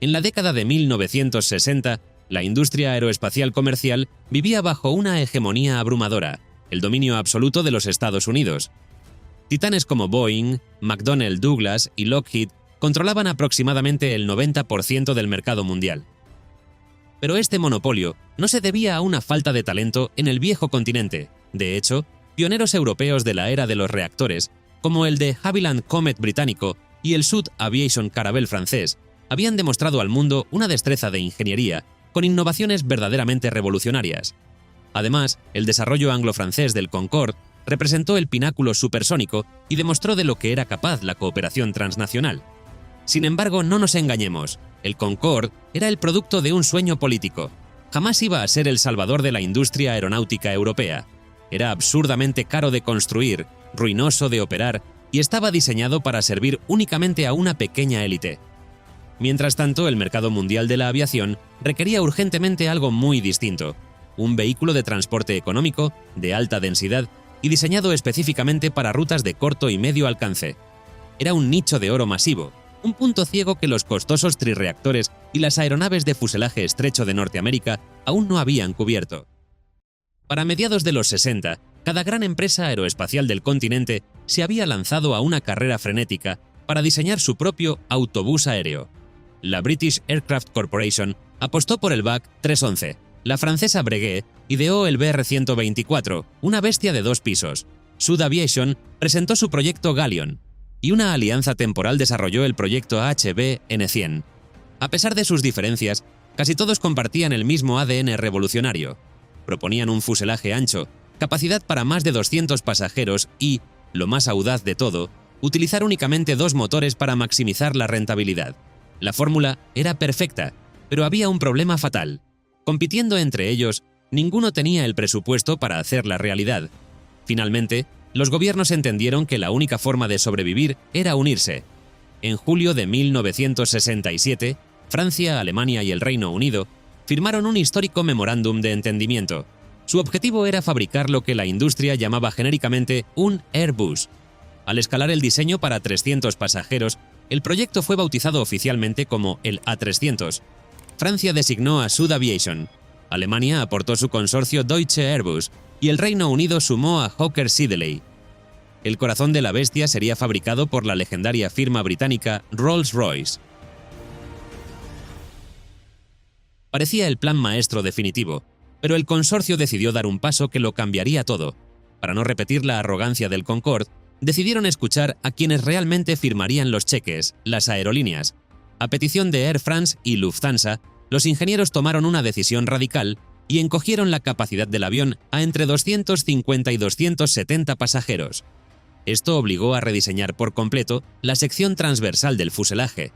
En la década de 1960, la industria aeroespacial comercial vivía bajo una hegemonía abrumadora, el dominio absoluto de los Estados Unidos. Titanes como Boeing, McDonnell Douglas y Lockheed controlaban aproximadamente el 90% del mercado mundial. Pero este monopolio no se debía a una falta de talento en el viejo continente. De hecho, pioneros europeos de la era de los reactores, como el de Havilland Comet británico y el Sud Aviation Caravelle francés, habían demostrado al mundo una destreza de ingeniería con innovaciones verdaderamente revolucionarias. Además, el desarrollo anglo-francés del Concorde representó el pináculo supersónico y demostró de lo que era capaz la cooperación transnacional. Sin embargo, no nos engañemos, el Concorde era el producto de un sueño político. Jamás iba a ser el salvador de la industria aeronáutica europea. Era absurdamente caro de construir, ruinoso de operar y estaba diseñado para servir únicamente a una pequeña élite. Mientras tanto, el mercado mundial de la aviación requería urgentemente algo muy distinto: un vehículo de transporte económico, de alta densidad y diseñado específicamente para rutas de corto y medio alcance. Era un nicho de oro masivo, un punto ciego que los costosos trirreactores y las aeronaves de fuselaje estrecho de Norteamérica aún no habían cubierto. Para mediados de los 60, cada gran empresa aeroespacial del continente se había lanzado a una carrera frenética para diseñar su propio autobús aéreo. La British Aircraft Corporation apostó por el BAC 311. La francesa Breguet ideó el BR-124, una bestia de 2 pisos. Sud Aviation presentó su proyecto Galleon, y una alianza temporal desarrolló el proyecto HB-N100. A pesar de sus diferencias, casi todos compartían el mismo ADN revolucionario. Proponían un fuselaje ancho, capacidad para más de 200 pasajeros y, lo más audaz de todo, utilizar únicamente 2 motores para maximizar la rentabilidad. La fórmula era perfecta, pero había un problema fatal. Compitiendo entre ellos, ninguno tenía el presupuesto para hacerla realidad. Finalmente, los gobiernos entendieron que la única forma de sobrevivir era unirse. En julio de 1967, Francia, Alemania y el Reino Unido firmaron un histórico memorándum de entendimiento. Su objetivo era fabricar lo que la industria llamaba genéricamente un Airbus. Al escalar el diseño para 300 pasajeros, el proyecto fue bautizado oficialmente como el A300. Francia designó a Sud Aviation, Alemania aportó su consorcio Deutsche Airbus y el Reino Unido sumó a Hawker Siddeley. El corazón de la bestia sería fabricado por la legendaria firma británica Rolls-Royce. Parecía el plan maestro definitivo, pero el consorcio decidió dar un paso que lo cambiaría todo. Para no repetir la arrogancia del Concorde, decidieron escuchar a quienes realmente firmarían los cheques, las aerolíneas. A petición de Air France y Lufthansa, los ingenieros tomaron una decisión radical y encogieron la capacidad del avión a entre 250 y 270 pasajeros. Esto obligó a rediseñar por completo la sección transversal del fuselaje.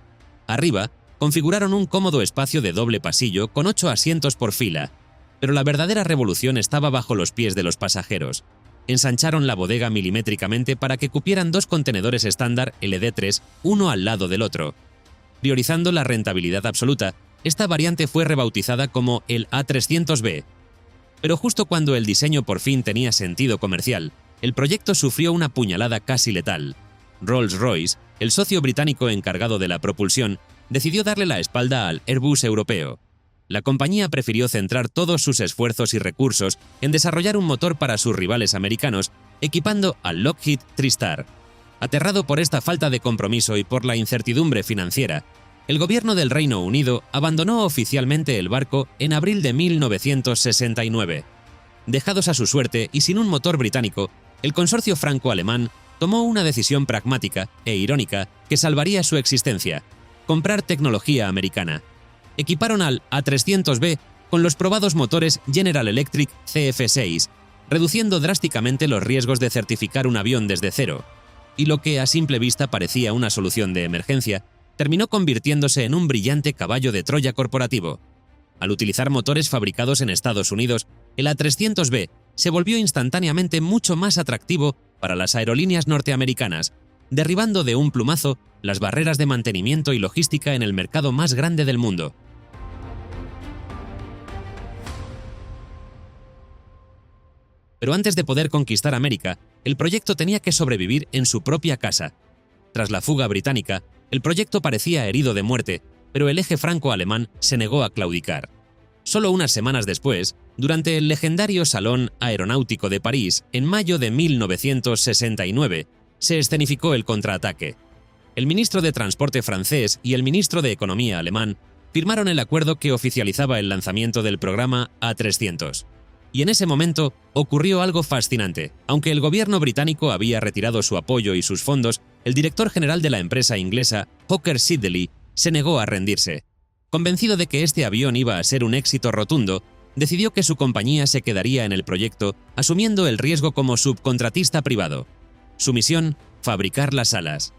Arriba, configuraron un cómodo espacio de doble pasillo con 8 asientos por fila, pero la verdadera revolución estaba bajo los pies de los pasajeros. Ensancharon la bodega milimétricamente para que cupieran 2 contenedores estándar LD3, uno al lado del otro. Priorizando la rentabilidad absoluta, esta variante fue rebautizada como el A300B. Pero justo cuando el diseño por fin tenía sentido comercial, el proyecto sufrió una puñalada casi letal. Rolls-Royce, el socio británico encargado de la propulsión, decidió darle la espalda al Airbus europeo. La compañía prefirió centrar todos sus esfuerzos y recursos en desarrollar un motor para sus rivales americanos, equipando al Lockheed TriStar. Aterrado por esta falta de compromiso y por la incertidumbre financiera, el gobierno del Reino Unido abandonó oficialmente el barco en abril de 1969. Dejados a su suerte y sin un motor británico, el consorcio franco-alemán tomó una decisión pragmática e irónica que salvaría su existencia: comprar tecnología americana. Equiparon al A300B con los probados motores General Electric CF6, reduciendo drásticamente los riesgos de certificar un avión desde cero. Y lo que a simple vista parecía una solución de emergencia, terminó convirtiéndose en un brillante caballo de Troya corporativo. Al utilizar motores fabricados en Estados Unidos, el A300B se volvió instantáneamente mucho más atractivo para las aerolíneas norteamericanas, derribando de un plumazo las barreras de mantenimiento y logística en el mercado más grande del mundo. Pero antes de poder conquistar América, el proyecto tenía que sobrevivir en su propia casa. Tras la fuga británica, el proyecto parecía herido de muerte, pero el eje franco-alemán se negó a claudicar. Solo unas semanas después, durante el legendario Salón Aeronáutico de París, en mayo de 1969, se escenificó el contraataque. El ministro de Transporte francés y el ministro de Economía alemán firmaron el acuerdo que oficializaba el lanzamiento del programa A300. Y en ese momento ocurrió algo fascinante. Aunque el gobierno británico había retirado su apoyo y sus fondos, el director general de la empresa inglesa, Hawker Siddeley, se negó a rendirse. Convencido de que este avión iba a ser un éxito rotundo, decidió que su compañía se quedaría en el proyecto, asumiendo el riesgo como subcontratista privado. Su misión: fabricar las alas.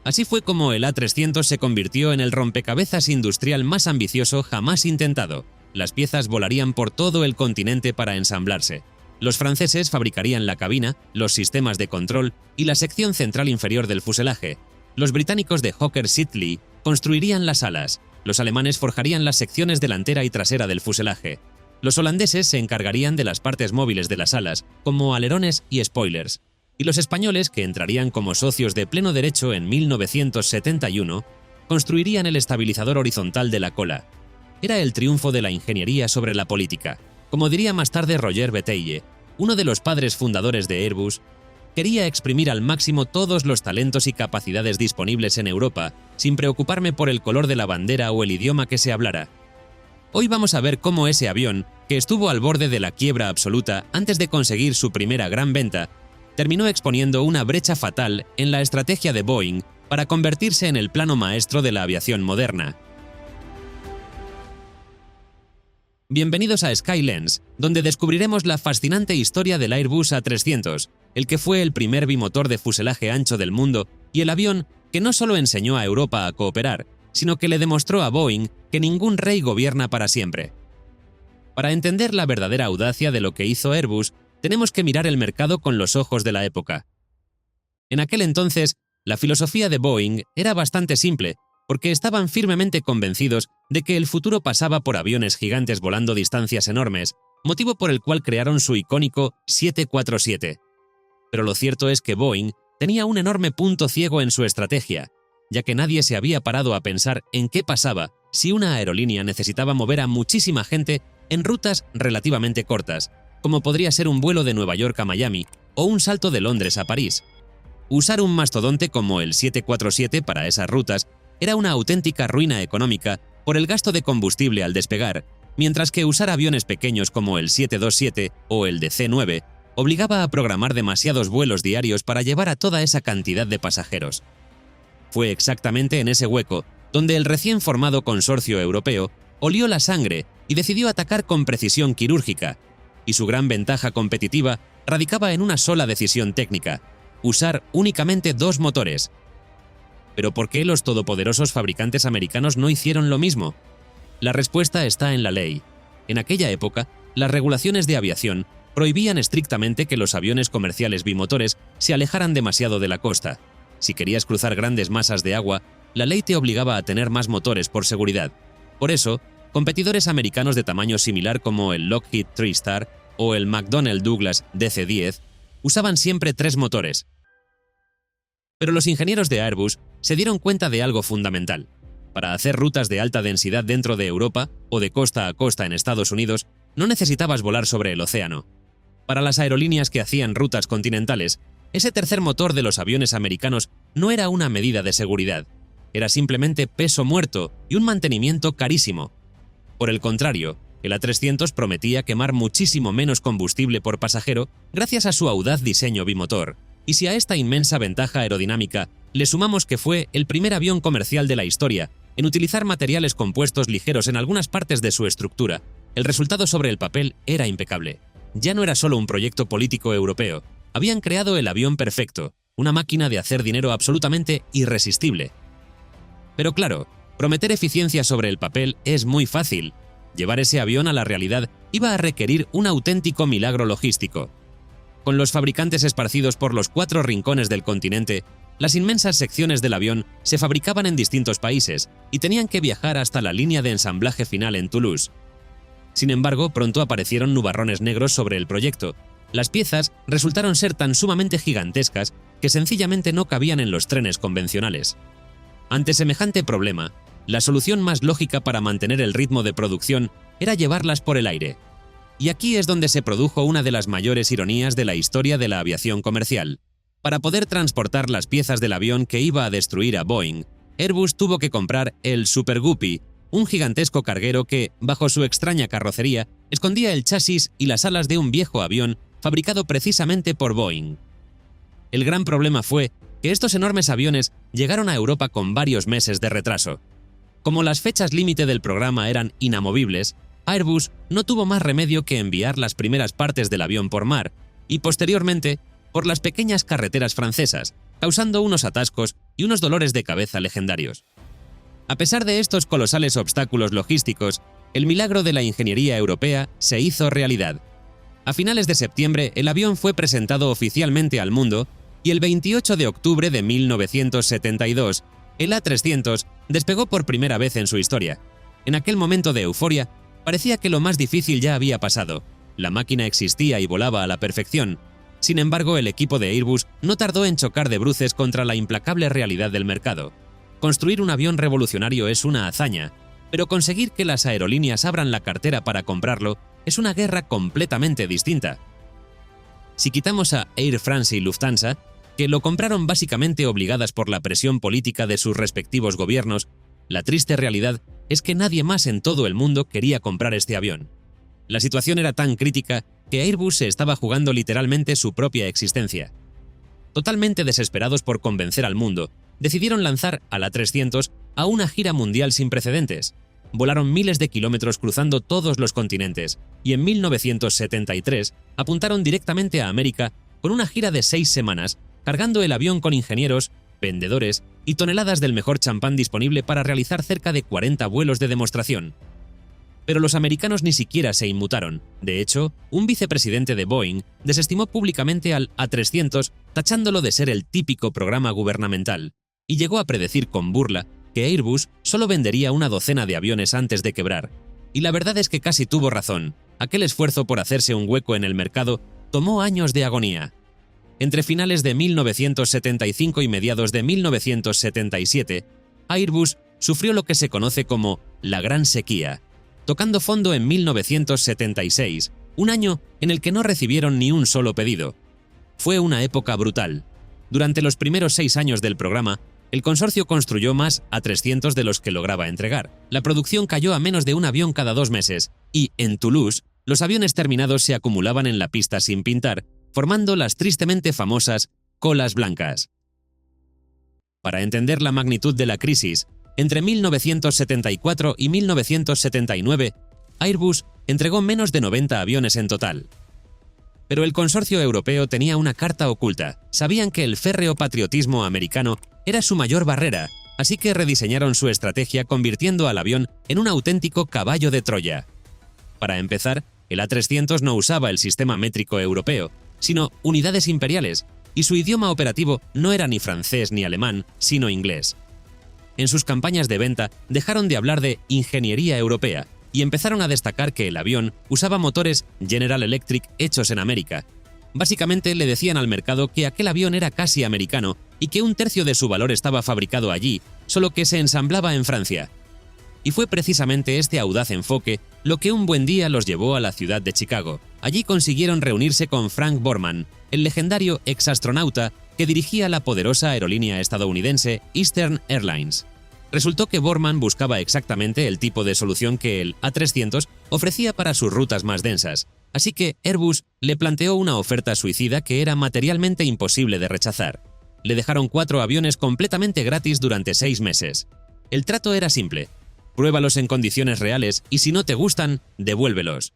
Así fue como el A300 se convirtió en el rompecabezas industrial más ambicioso jamás intentado. Las piezas volarían por todo el continente para ensamblarse. Los franceses fabricarían la cabina, los sistemas de control y la sección central inferior del fuselaje. Los británicos de Hawker Siddeley construirían las alas. Los alemanes forjarían las secciones delantera y trasera del fuselaje. Los holandeses se encargarían de las partes móviles de las alas, como alerones y spoilers. Y los españoles, que entrarían como socios de pleno derecho en 1971, construirían el estabilizador horizontal de la cola. Era el triunfo de la ingeniería sobre la política. Como diría más tarde Roger Bataille, uno de los padres fundadores de Airbus, quería exprimir al máximo todos los talentos y capacidades disponibles en Europa, sin preocuparme por el color de la bandera o el idioma que se hablara. Hoy vamos a ver cómo ese avión, que estuvo al borde de la quiebra absoluta antes de conseguir su primera gran venta, terminó exponiendo una brecha fatal en la estrategia de Boeing para convertirse en el plano maestro de la aviación moderna. Bienvenidos a Skylens, donde descubriremos la fascinante historia del Airbus A300, el que fue el primer bimotor de fuselaje ancho del mundo y el avión que no solo enseñó a Europa a cooperar, sino que le demostró a Boeing que ningún rey gobierna para siempre. Para entender la verdadera audacia de lo que hizo Airbus, tenemos que mirar el mercado con los ojos de la época. En aquel entonces, la filosofía de Boeing era bastante simple, porque estaban firmemente convencidos de que el futuro pasaba por aviones gigantes volando distancias enormes, motivo por el cual crearon su icónico 747. Pero lo cierto es que Boeing tenía un enorme punto ciego en su estrategia, ya que nadie se había parado a pensar en qué pasaba si una aerolínea necesitaba mover a muchísima gente en rutas relativamente cortas, como podría ser un vuelo de Nueva York a Miami o un salto de Londres a París. Usar un mastodonte como el 747 para esas rutas era una auténtica ruina económica por el gasto de combustible al despegar, mientras que usar aviones pequeños como el 727 o el DC-9 obligaba a programar demasiados vuelos diarios para llevar a toda esa cantidad de pasajeros. Fue exactamente en ese hueco donde el recién formado consorcio europeo olió la sangre y decidió atacar con precisión quirúrgica, y su gran ventaja competitiva radicaba en una sola decisión técnica: usar únicamente 2 motores. ¿Pero por qué los todopoderosos fabricantes americanos no hicieron lo mismo? La respuesta está en la ley. En aquella época, las regulaciones de aviación prohibían estrictamente que los aviones comerciales bimotores se alejaran demasiado de la costa. Si querías cruzar grandes masas de agua, la ley te obligaba a tener más motores por seguridad. Por eso, competidores americanos de tamaño similar como el Lockheed TriStar o el McDonnell Douglas DC-10 usaban siempre 3 motores. Pero los ingenieros de Airbus se dieron cuenta de algo fundamental. Para hacer rutas de alta densidad dentro de Europa o de costa a costa en Estados Unidos, no necesitabas volar sobre el océano. Para las aerolíneas que hacían rutas continentales, ese tercer motor de los aviones americanos no era una medida de seguridad. Era simplemente peso muerto y un mantenimiento carísimo. Por el contrario, el A300 prometía quemar muchísimo menos combustible por pasajero gracias a su audaz diseño bimotor. Y si a esta inmensa ventaja aerodinámica le sumamos que fue el primer avión comercial de la historia en utilizar materiales compuestos ligeros en algunas partes de su estructura, el resultado sobre el papel era impecable. Ya no era solo un proyecto político europeo, habían creado el avión perfecto, una máquina de hacer dinero absolutamente irresistible. Pero claro, prometer eficiencia sobre el papel es muy fácil. Llevar ese avión a la realidad iba a requerir un auténtico milagro logístico. Con los fabricantes esparcidos por los 4 rincones del continente, las inmensas secciones del avión se fabricaban en distintos países y tenían que viajar hasta la línea de ensamblaje final en Toulouse. Sin embargo, pronto aparecieron nubarrones negros sobre el proyecto. Las piezas resultaron ser tan sumamente gigantescas que sencillamente no cabían en los trenes convencionales. Ante semejante problema, La solución más lógica para mantener el ritmo de producción era llevarlas por el aire. Y aquí es donde se produjo una de las mayores ironías de la historia de la aviación comercial. Para poder transportar las piezas del avión que iba a destruir a Boeing, Airbus tuvo que comprar el Super Guppy, un gigantesco carguero que, bajo su extraña carrocería, escondía el chasis y las alas de un viejo avión fabricado precisamente por Boeing. El gran problema fue que estos enormes aviones llegaron a Europa con varios meses de retraso. Como las fechas límite del programa eran inamovibles, Airbus no tuvo más remedio que enviar las primeras partes del avión por mar y, posteriormente, por las pequeñas carreteras francesas, causando unos atascos y unos dolores de cabeza legendarios. A pesar de estos colosales obstáculos logísticos, el milagro de la ingeniería europea se hizo realidad. A finales de septiembre, el avión fue presentado oficialmente al mundo y el 28 de octubre de 1972, el A300 despegó por primera vez en su historia. En aquel momento de euforia, parecía que lo más difícil ya había pasado. La máquina existía y volaba a la perfección. Sin embargo, el equipo de Airbus no tardó en chocar de bruces contra la implacable realidad del mercado. Construir un avión revolucionario es una hazaña, pero conseguir que las aerolíneas abran la cartera para comprarlo es una guerra completamente distinta. Si quitamos a Air France y Lufthansa, que lo compraron básicamente obligadas por la presión política de sus respectivos gobiernos, la triste realidad es que nadie más en todo el mundo quería comprar este avión. La situación era tan crítica que Airbus se estaba jugando literalmente su propia existencia. Totalmente desesperados por convencer al mundo, decidieron lanzar al A300 a una gira mundial sin precedentes. Volaron miles de kilómetros cruzando todos los continentes y en 1973 apuntaron directamente a América con una gira de 6 semanas, cargando el avión con ingenieros, vendedores y toneladas del mejor champán disponible para realizar cerca de 40 vuelos de demostración. Pero los americanos ni siquiera se inmutaron. De hecho, un vicepresidente de Boeing desestimó públicamente al A300, tachándolo de ser el típico programa gubernamental, y llegó a predecir con burla que Airbus solo vendería una docena de aviones antes de quebrar. Y la verdad es que casi tuvo razón. Aquel esfuerzo por hacerse un hueco en el mercado tomó años de agonía. Entre finales de 1975 y mediados de 1977, Airbus sufrió lo que se conoce como la Gran Sequía, tocando fondo en 1976, un año en el que no recibieron ni un solo pedido. Fue una época brutal. Durante los primeros 6 años del programa, el consorcio construyó más A300 de los que lograba entregar. La producción cayó a menos de un avión cada 2 meses y, en Toulouse, los aviones terminados se acumulaban en la pista sin pintar, formando las tristemente famosas colas blancas. Para entender la magnitud de la crisis, entre 1974 y 1979, Airbus entregó menos de 90 aviones en total. Pero el consorcio europeo tenía una carta oculta. Sabían que el férreo patriotismo americano era su mayor barrera, así que rediseñaron su estrategia convirtiendo al avión en un auténtico caballo de Troya. Para empezar, el A300 no usaba el sistema métrico europeo, sino unidades imperiales, y su idioma operativo no era ni francés ni alemán, sino inglés. En sus campañas de venta dejaron de hablar de ingeniería europea y empezaron a destacar que el avión usaba motores General Electric hechos en América. Básicamente le decían al mercado que aquel avión era casi americano y que 1/3 de su valor estaba fabricado allí, solo que se ensamblaba en Francia. Y fue precisamente este audaz enfoque lo que un buen día los llevó a la ciudad de Chicago. Allí consiguieron reunirse con Frank Borman, el legendario exastronauta que dirigía la poderosa aerolínea estadounidense Eastern Airlines. Resultó que Borman buscaba exactamente el tipo de solución que el A300 ofrecía para sus rutas más densas, así que Airbus le planteó una oferta suicida que era materialmente imposible de rechazar. Le dejaron 4 aviones completamente gratis durante 6 meses. El trato era simple: pruébalos en condiciones reales y si no te gustan, devuélvelos.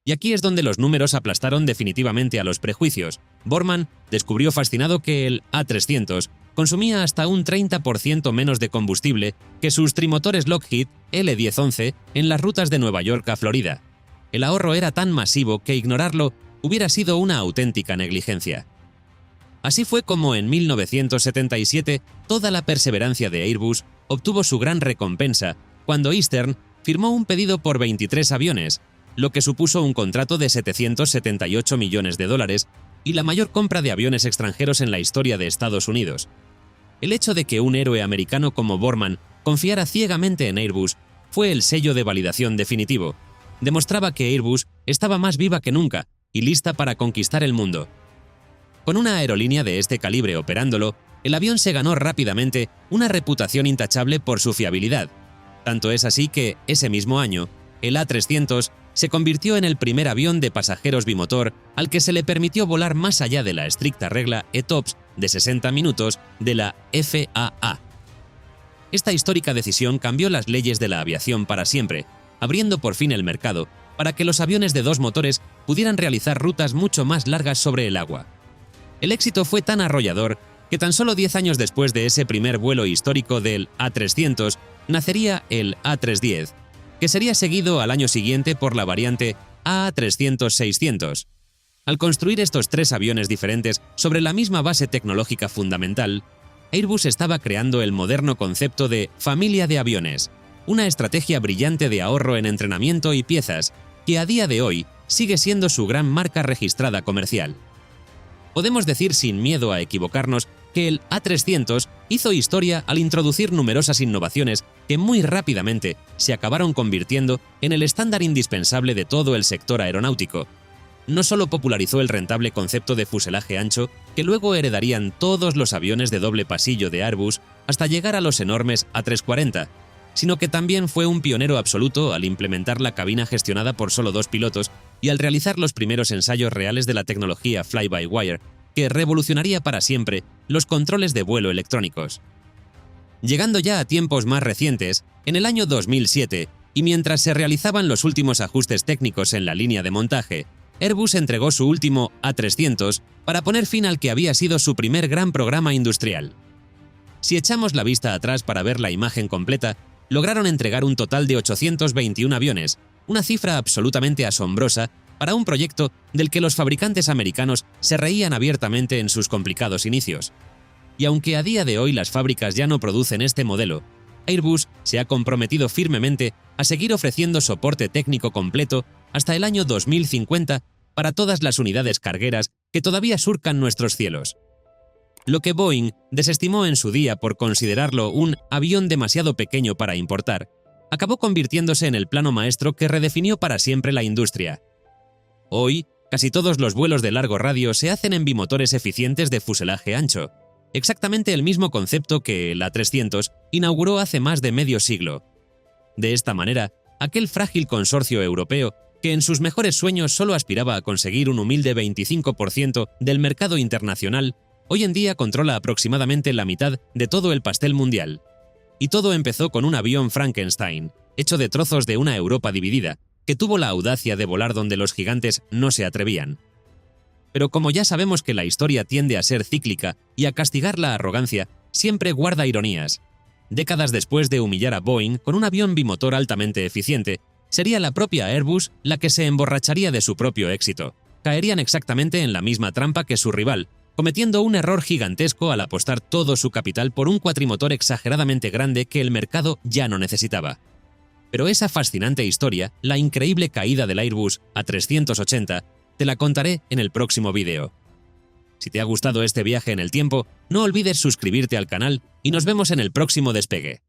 Y aquí es donde los números aplastaron definitivamente a los prejuicios. Borman descubrió fascinado que el A300 consumía hasta un 30% menos de combustible que sus trimotores Lockheed L1011 en las rutas de Nueva York a Florida. El ahorro era tan masivo que ignorarlo hubiera sido una auténtica negligencia. Así fue como en 1977 toda la perseverancia de Airbus obtuvo su gran recompensa cuando Eastern firmó un pedido por 23 aviones, lo que supuso un contrato de $778 millones y la mayor compra de aviones extranjeros en la historia de Estados Unidos. El hecho de que un héroe americano como Borman confiara ciegamente en Airbus fue el sello de validación definitivo. Demostraba que Airbus estaba más viva que nunca y lista para conquistar el mundo. Con una aerolínea de este calibre operándolo, el avión se ganó rápidamente una reputación intachable por su fiabilidad. Tanto es así que, ese mismo año, el A300 se convirtió en el primer avión de pasajeros bimotor al que se le permitió volar más allá de la estricta regla ETOPS de 60 minutos de la FAA. Esta histórica decisión cambió las leyes de la aviación para siempre, abriendo por fin el mercado para que los aviones de dos motores pudieran realizar rutas mucho más largas sobre el agua. El éxito fue tan arrollador que tan solo 10 años después de ese primer vuelo histórico del A300, nacería el A310, que sería seguido al año siguiente por la variante A300-600. Al construir estos tres aviones diferentes sobre la misma base tecnológica fundamental, Airbus estaba creando el moderno concepto de familia de aviones, una estrategia brillante de ahorro en entrenamiento y piezas, que a día de hoy sigue siendo su gran marca registrada comercial. Podemos decir sin miedo a equivocarnos que el A300 hizo historia al introducir numerosas innovaciones que muy rápidamente se acabaron convirtiendo en el estándar indispensable de todo el sector aeronáutico. No solo popularizó el rentable concepto de fuselaje ancho, que luego heredarían todos los aviones de doble pasillo de Airbus hasta llegar a los enormes A340, sino que también fue un pionero absoluto al implementar la cabina gestionada por solo dos pilotos y al realizar los primeros ensayos reales de la tecnología fly-by-wire, que revolucionaría para siempre los controles de vuelo electrónicos. Llegando ya a tiempos más recientes, en el año 2007, y mientras se realizaban los últimos ajustes técnicos en la línea de montaje, Airbus entregó su último A300 para poner fin al que había sido su primer gran programa industrial. Si echamos la vista atrás para ver la imagen completa, lograron entregar un total de 821 aviones, una cifra absolutamente asombrosa para un proyecto del que los fabricantes americanos se reían abiertamente en sus complicados inicios. Y aunque a día de hoy las fábricas ya no producen este modelo, Airbus se ha comprometido firmemente a seguir ofreciendo soporte técnico completo hasta el año 2050 para todas las unidades cargueras que todavía surcan nuestros cielos. Lo que Boeing desestimó en su día por considerarlo un avión demasiado pequeño para importar, acabó convirtiéndose en el plano maestro que redefinió para siempre la industria. Hoy, casi todos los vuelos de largo radio se hacen en bimotores eficientes de fuselaje ancho, exactamente el mismo concepto que el A300 inauguró hace más de medio siglo. De esta manera, aquel frágil consorcio europeo, que en sus mejores sueños solo aspiraba a conseguir un humilde 25% del mercado internacional, hoy en día controla aproximadamente la mitad de todo el pastel mundial. Y todo empezó con un avión Frankenstein, hecho de trozos de una Europa dividida, que tuvo la audacia de volar donde los gigantes no se atrevían. Pero como ya sabemos que la historia tiende a ser cíclica y a castigar la arrogancia, siempre guarda ironías. Décadas después de humillar a Boeing con un avión bimotor altamente eficiente, sería la propia Airbus la que se emborracharía de su propio éxito. Caerían exactamente en la misma trampa que su rival, cometiendo un error gigantesco al apostar todo su capital por un cuatrimotor exageradamente grande que el mercado ya no necesitaba. Pero esa fascinante historia, la increíble caída del Airbus A380, te la contaré en el próximo vídeo. Si te ha gustado este viaje en el tiempo, no olvides suscribirte al canal y nos vemos en el próximo despegue.